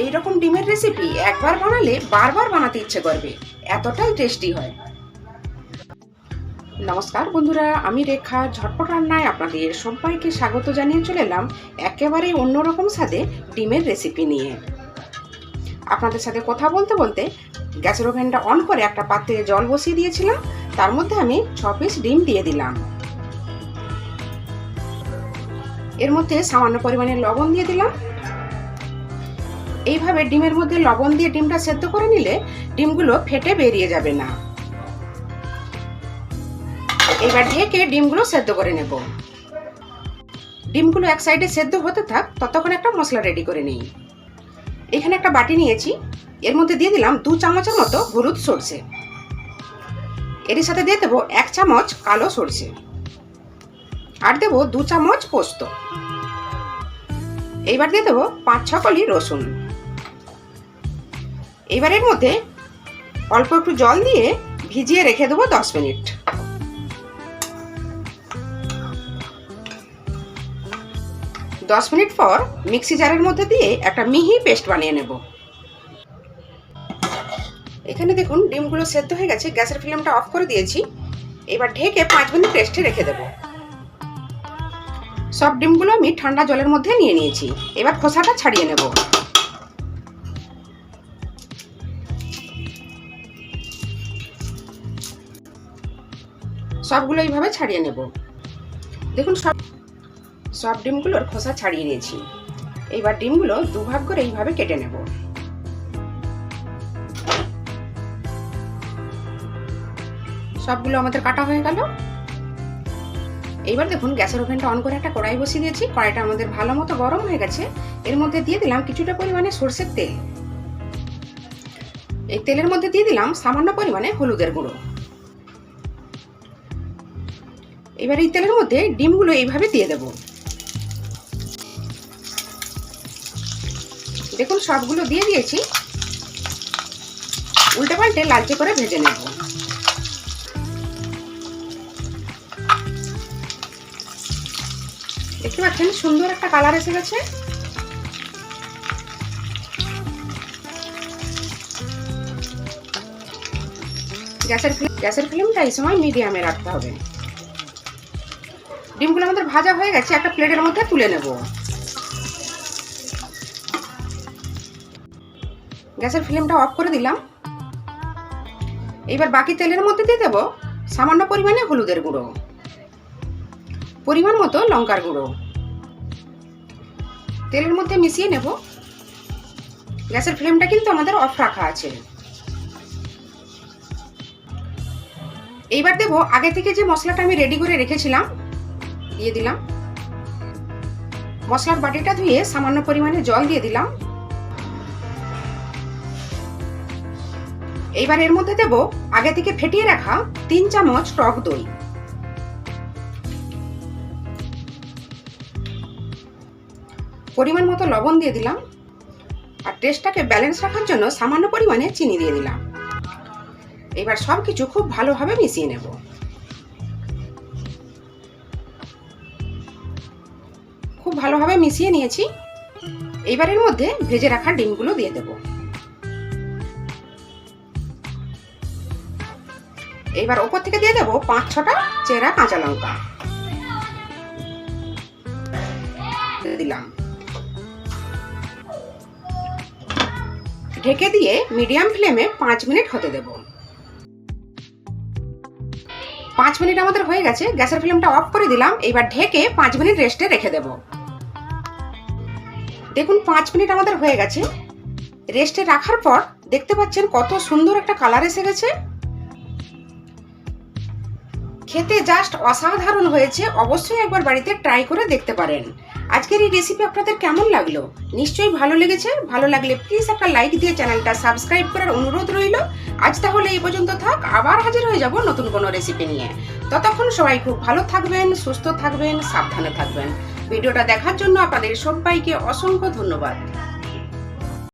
এই রকম ডিমের রেসিপি একবার বানালে বারবার বানাতে ইচ্ছে করবে, এতটাই টেস্টি হয়। নমস্কার বন্ধুরা, আমি রেখা ঝটপট রান্নায় আপনাদের সবাইকে স্বাগত জানিয়ে চলে এলাম একেবারে অন্যরকম স্বাদে ডিমের রেসিপি নিয়ে। আপনাদের সাথে কথা বলতে বলতে গ্যাসের ওভেনটা অন করে একটা পাত্রে জল বসিয়ে দিয়েছিলাম। তার মধ্যে আমি 6 পিস ডিম দিয়ে দিলাম। এর মধ্যে সামান্য পরিমাণে লবণ দিয়ে দিলাম। এইভাবে ডিমের মধ্যে লবণ দিয়ে ডিমটা সেদ্ধ করে নিলে ডিমগুলো ফেটে বেরিয়ে যাবে না। এবার ঢেকে ডিমগুলো সেদ্ধ করে নেব। ডিমগুলো এক সাইডে সেদ্ধ হতে থাক, ততক্ষণ একটা মশলা রেডি করে নিই। এখানে একটা বাটি নিয়েছি, এর মধ্যে দিয়ে দিলাম 2 চামচের মতো হলুদ সরষে। এর সাথে দিয়ে দেবো 1 চামচ কালো সরষে, আর দেবো 2 চামচ পোস্ত। এইবার দিয়ে দেবো 5-6 কলি রসুন। এবার এর মধ্যে অল্প একটু জল দিয়ে ভিজিয়ে রেখে দেবো 10 মিনিট। 10 মিনিট পর মিক্সি জারের মধ্যে দিয়ে একটা মিহি পেস্ট বানিয়ে নেব। এখানে দেখুন ডিমগুলো সেদ্ধ হয়ে গেছে, গ্যাসের ফ্লেমটা অফ করে দিয়েছি। এবার ঢেকে 5 মিনিট রেস্টে রেখে দেব। সব ডিমগুলো আমি ঠান্ডা জলের মধ্যে নিয়ে নিয়েছি। এবার খোসাটা ছাড়িয়ে নেব। সবগুলো এইভাবে ছাড়িয়ে নেব। দেখুন সব ডিমগুলোর খোসা ছাড়িয়ে নিয়েছি। এইবার ডিমগুলো দুভাগ করে এইভাবে কেটে নেব। সবগুলো আমাদের কাটা হয়ে গেল। এইবার দেখুন গ্যাসের ওভেনটা অন করে একটা কড়াই বসিয়ে দিয়েছি। কড়াইটা আমাদের ভালো মতো গরম হয়ে গেছে। এর মধ্যে দিয়ে দিলাম কিছুটা পরিমাণে সরষের তেল। এই তেলের মধ্যে দিয়ে দিলাম সামান্য পরিমাণে হলুদের গুঁড়ো। এবার এই তেলের মধ্যে ডিমগুলো এইভাবে দিয়ে দেব। দেখুন সবগুলো দিয়ে দিয়েছি। উল্টে পাল্টে লালচে করে ভেজে নেব। দেখতে পাচ্ছেন সুন্দর একটা কালার এসে গেছে। গ্যাসের ফ্লেমটা এই সময় মিডিয়ামে রাখতে হবে। ডিমগুলো আমাদের ভাজা হয়ে গেছে, একটা প্লেটের মধ্যে তুলে নেব। গ্যাসের ফ্লেমটা অফ করে দিলাম। এবার বাকি তেলের মধ্যে দিয়ে দেব সামান্য পরিমাণে হলুদের গুঁড়ো, পরিমাণ মতো লঙ্কার গুঁড়ো। তেলের মধ্যে মিশিয়ে নেব। গ্যাসের ফ্লেমটা কিন্তু আমাদের অফ রাখা আছে। এইবার দেব আগে থেকে যে মশলাটা আমি রেডি করে রেখেছিলাম, দিয়ে দিলাম। মশলার বাটিটা ধুয়ে সামান্য পরিমাণে জল দিয়ে দিলাম। এইবার এর মধ্যে দেব আগে থেকে ফেটিয়ে রাখা 3 চামচ টক দই। পরিমাণ মতো লবণ দিয়ে দিলাম। আর টেস্টটাকে ব্যালেন্স রাখার জন্য সামান্য পরিমাণে চিনি দিয়ে দিলাম। এবার সবকিছু খুব ভালোভাবে মিশিয়ে নেব। খুব ভালোভাবে মিশিয়ে নিয়েছি। এইবার এর মধ্যে ভেজে রাখা ডিমগুলো দিয়ে দেব। এইবার উপর থেকে দিয়ে দেব 5-6টা চেরা কাঁচা লঙ্কা দিলাম। ঢেকে দিয়ে মিডিয়াম ফ্লেমে 5 মিনিট হতে দেব। 5 মিনিট আমাদের হয়ে গেছে, গ্যাসের ফ্লেমটা অফ করে দিলাম। এবার ঢেকে 5 মিনিট রেস্টে রেখে দেব। দেখুন 5 মিনিট আমাদের হয়ে গেছে। রেস্টে রাখার পর দেখতে পাচ্ছেন কত সুন্দর একটা কালার এসে গেছে। খেতে জাস্ট অসাধারণ হয়েছে। অবশ্যই একবার বাড়িতে ট্রাই করে দেখতে পারেন। আজকের এই রেসিপি আপনাদের কেমন লাগলো? নিশ্চয়ই ভালো লেগেছে। ভালো লাগলে প্লিজ একটা লাইক দিয়ে চ্যানেলটা সাবস্ক্রাইব করার অনুরোধ রইল। আজ তাহলে এই পর্যন্ত থাক, আবার হাজির হয়ে যাব নতুন কোনো রেসিপি নিয়ে। ততক্ষণ সবাই খুব ভালো থাকবেন, সুস্থ থাকবেন, সাবধানে থাকবেন। ভিডিওটা দেখার জন্য আপনাদের সবাইকে অসংখ্য ধন্যবাদ।